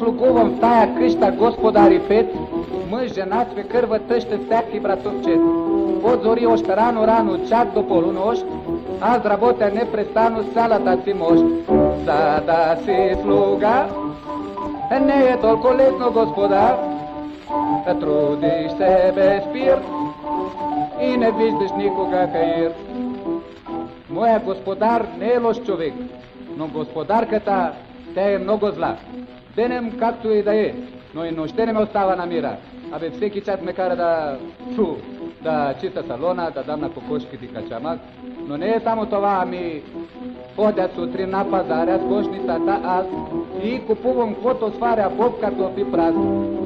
слугувам в тая къща, господари пет, мъж, жена, свекърва, тъща, всяки братовчет. От зори още рано, чак до полунощ, аз работя непрестанно с цялата си мощ. За да си слуга, не е толкова лесно, господа, трудиш се без пир и не виждаш никога каир. Моя господар не е лош човек, но господарката, тя е много зла. Денем както и да е, но и нощта не ме остава на мира. Абе всеки час ме кара да чиста салона, да дам на кокошките качамак. Но не е само това, ами ходя сутрин на пазаря с кошницата аз и купувам каквото сваря боб, картофи, прас.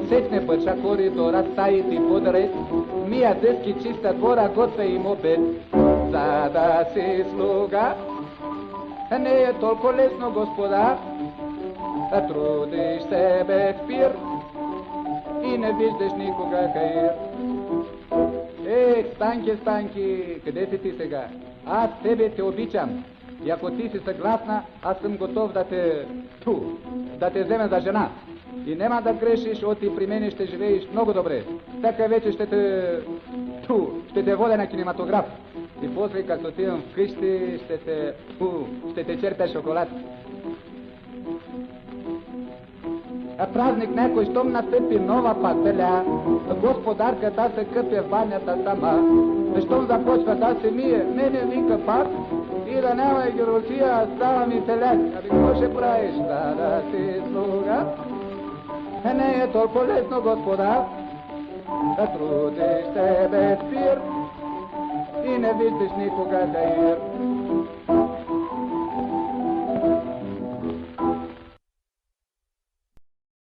Сетне бъча коридора, стаите подред, мия дъски, чиста двора, готвя им обед. За да си слуга, не е толкова лесно, господа, трудиш се без пир и не виждаш никога каир. Станки, къде си ти сега? Аз тебе те обичам. И ако ти си съгласна, аз съм готов да те взема за жена. И няма да грешиш, и при мене ще живееш много добре. Така вече ще те водя на кинематограф. И после, като отивам вкъщи, ще те черпя шоколад. А празник някой, щом настъпи нова пателя, господарката се къпе в банята сама. Щом започва да се мие, мене вика пак и да няма геросия, става ми теляк. Аби какво ще правиш? Да си слуга. Не е толкова лесно, господа, да трудиш се без пир и не виждаш никога каир.